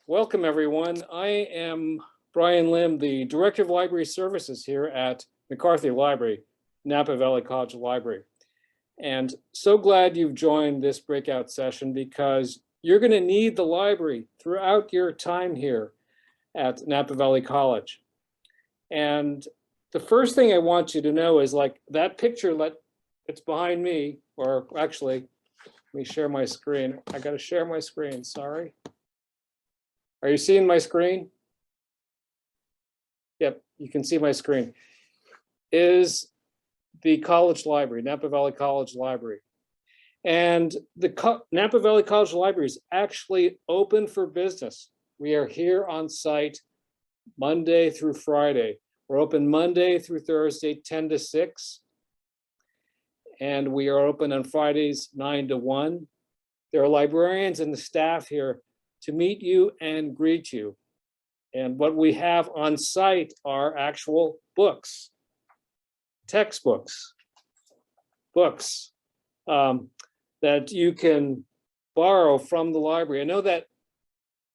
Welcome, everyone. I am Brian Lim, the Director of Library Services here at McCarthy Library, Napa Valley College Library. And so glad you've joined this breakout session because you're going to need the library throughout your time here at Napa Valley College. And the first thing I want you to know is like that picture that's behind me, or actually, let me share my screen. I got to share my screen, sorry. Are you seeing my screen? Yep, you can see my screen. Is the college library, Napa Valley College Library. And the Napa Valley College Library is actually open for business. We are here on site Monday through Friday. We're open Monday through Thursday, 10 to 6. And we are open on Fridays, 9 to 1. There are librarians and the staff here to meet you and greet you. And what we have on site are actual books, textbooks, books that you can borrow from the library. I know that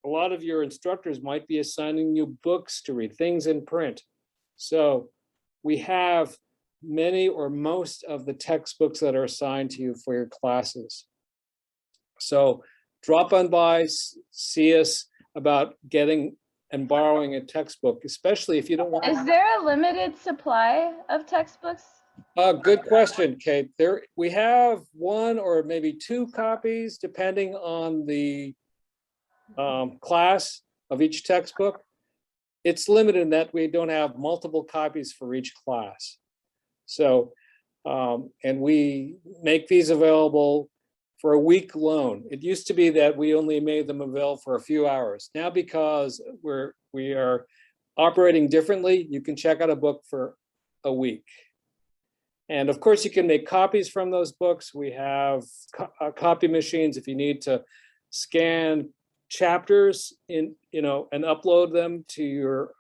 a lot of your instructors might be assigning you books to read, things in print. So we have many or most of the textbooks that are assigned to you for your classes. So drop on by, see us about getting and borrowing a textbook, especially if you don't want. Is there a limited supply of textbooks? Good question, Kate. We have one or maybe two copies, depending on the class of each textbook. It's limited in that we don't have multiple copies for each class. So, and we make these available for a week loan. It used to be that we only made them available for a few hours. Now, because we are operating differently, you can check out a book for a week. And of course, you can make copies from those books. We have copy machines if you need to scan chapters and upload them to your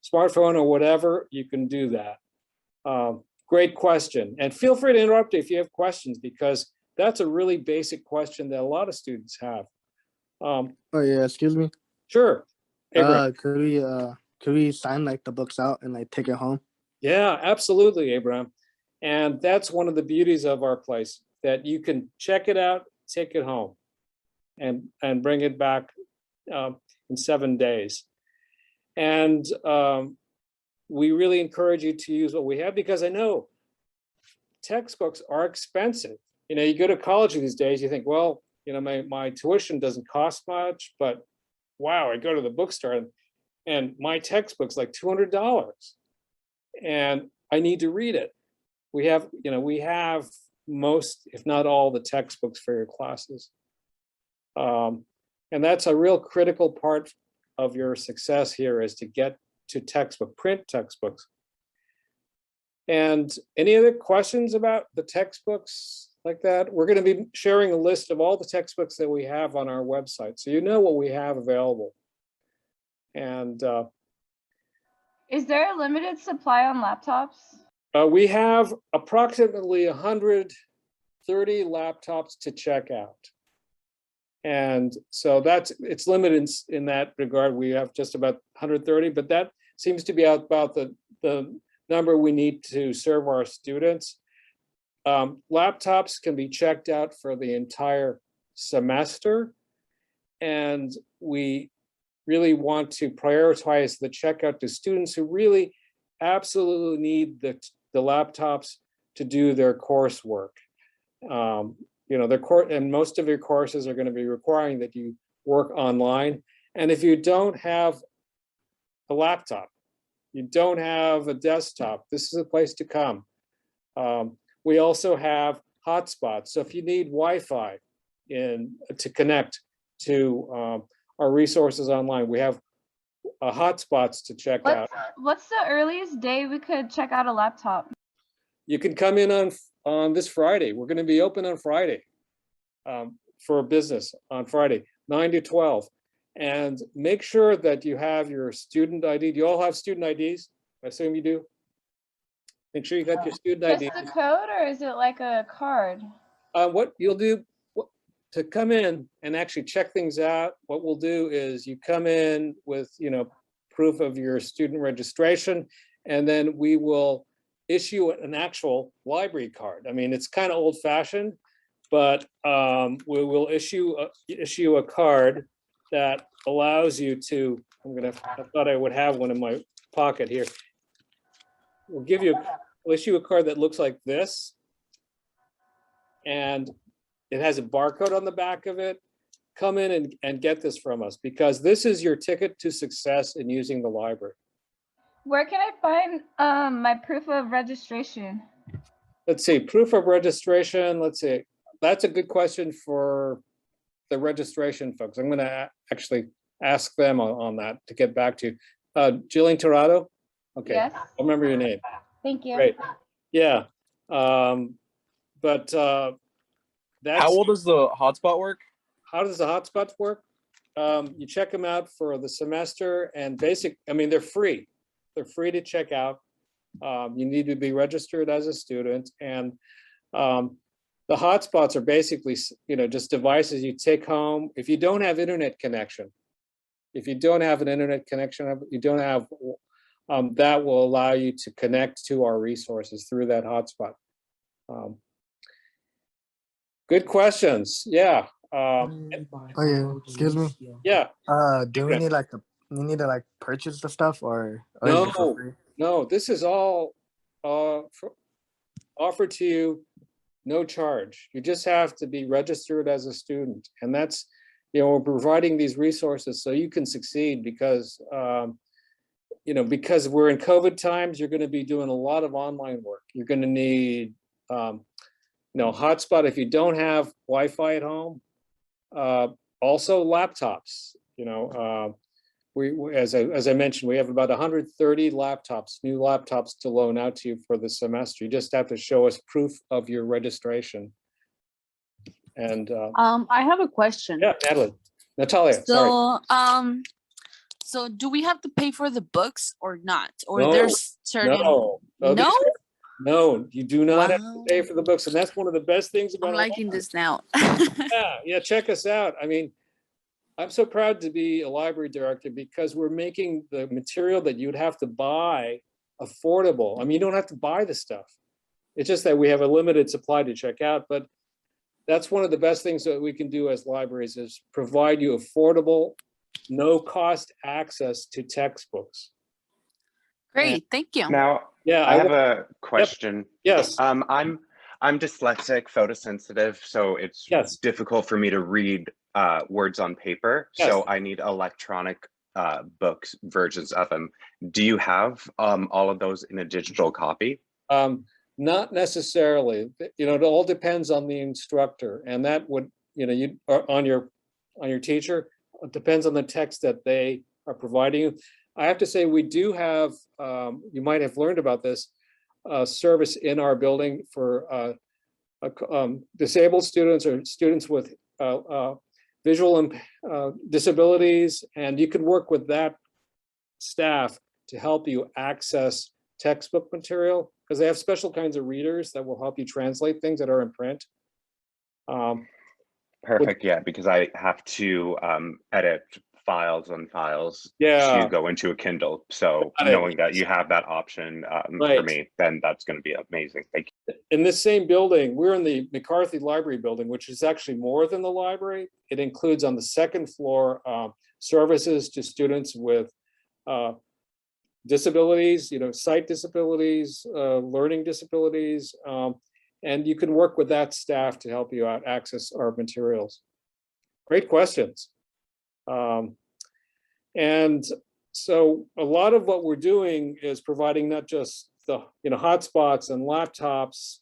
smartphone or whatever, you can do that. Great question. And feel free to interrupt if you have questions, because that's a really basic question that a lot of students have. Oh yeah, excuse me. Sure. Could we sign like the books out and like take it home? Yeah, absolutely, Abraham. And that's one of the beauties of our place, that you can check it out, take it home, and bring it back in 7 days. And we really encourage you to use what we have, because I know textbooks are expensive. You go to college these days, you think, well, my tuition doesn't cost much, but wow, I go to the bookstore and my textbook's like $200 and I need to read it. We have most, if not all, the textbooks for your classes. And that's a real critical part of your success here, is to get to print textbooks. And any other questions about the textbooks like that? We're going to be sharing a list of all the textbooks that we have on our website, so you know what we have available. And is there a limited supply on laptops? We have approximately 130 laptops to check out. And so it's limited in that regard. We have just about 130, but that seems to be about the number we need to serve our students. Laptops can be checked out for the entire semester, and we really want to prioritize the checkout to students who really absolutely need the laptops to do their coursework. And most of your courses are going to be requiring that you work online. And if you don't have a laptop, you don't have a desktop, this is a place to come. We also have hotspots. So if you need Wi-Fi to connect to our resources online, we have hotspots to check out. What's the earliest day we could check out a laptop? You can come in on this Friday. We're going to be open on Friday for business on Friday, 9 to 12. And make sure that you have your student ID. Do you all have student IDs? I assume you do. Make sure you got your student ID. Just the code, or is it like a card? What you'll do, to come in and actually check things out, what we'll do is you come in with, proof of your student registration, and then we will issue an actual library card. I mean, it's kind of old fashioned, but we will issue a card that allows you to, I thought I would have one in my pocket here. We'll issue a card that looks like this. And it has a barcode on the back of it. Come in and get this from us, because this is your ticket to success in using the library. Where can I find my proof of registration? Let's see, proof of registration. Let's see. That's a good question for the registration folks. I'm going to actually ask them on that to get back to you. Jillian Tirado? Okay, Yes. I'll remember your name. Thank you. Great. Yeah. But that's How old does the hotspot work? how does the hotspots work? You check them out for the semester and they're free. They're free to check out. You need to be registered as a student, and the hotspots are basically, just devices you take home. If you don't have internet connection, you don't have, that will allow you to connect to our resources through that hotspot. Good questions. Yeah. Oh yeah, excuse me. Yeah. Do we Okay. need to like purchase the stuff or is it for free? No, this is all offered to you, no charge. You just have to be registered as a student, and that's, we're providing these resources so you can succeed, because because we're in COVID times. You're going to be doing a lot of online work. You're going to need hotspot if you don't have Wi-Fi at home. Also laptops. As I mentioned, we have about 130 laptops, new laptops to loan out to you for the semester. You just have to show us proof of your registration. And I have a question. yeah, Natalia, sorry. So do we have to pay for the books or not? Or No, there's certain No, you do not have to Wow. pay for the books, and that's one of the best things about I'm our liking library. this now. Yeah, check us out. I mean, I'm so proud to be a library director, because we're making the material that you'd have to buy affordable. I mean, you don't have to buy the stuff. It's just that we have a limited supply to check out, but that's one of the best things that we can do as libraries, is provide you affordable, no cost access to textbooks. Great, thank you. Now, Yeah, I have a question. yes, I'm dyslexic, photosensitive, so it's yes. difficult for me to read words on paper. Yes. So I need electronic books, versions of them. Do you have all of those in a digital copy? Not necessarily. It all depends on the instructor, and that would, you are on your teacher. It depends on the text that they are providing you. I have to say, we do have, you might have learned about this, service in our building for disabled students or students with visual disabilities, and you can work with that staff to help you access textbook material, because they have special kinds of readers that will help you translate things that are in print. Perfect, yeah, because I have to edit files on files Yeah. to go into a Kindle. So Got it. knowing that you have that option for Right. me, then that's going to be amazing. Thank you. In this same building, we're in the McCarthy Library building, which is actually more than the library. It includes on the second floor services to students with disabilities, sight disabilities, learning disabilities, and you can work with that staff to help you out access our materials. Great questions. And so a lot of what we're doing is providing not just the hotspots and laptops,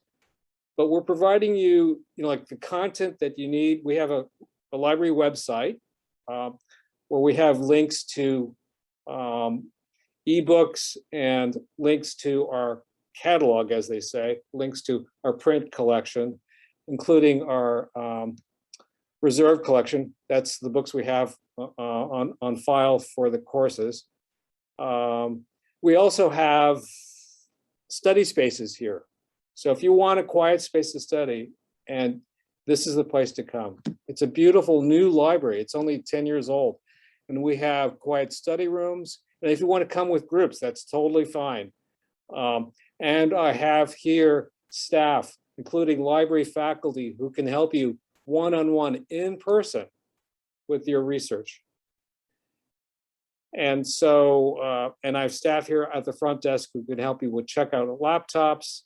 but we're providing you like the content that you need. We have a library website where we have links to ebooks and links to our catalog, as they say, links to our print collection, including our reserve collection. That's the books we have on file for the courses. We also have study spaces here. So if you want a quiet space to study and this is the place to come. It's a beautiful new library. It's only 10 years old. And we have quiet study rooms. And if you want to come with groups, that's totally fine. And I have here staff, including library faculty, who can help you one-on-one in person with your research. And so, and I have staff here at the front desk who can help you with checkout of laptops,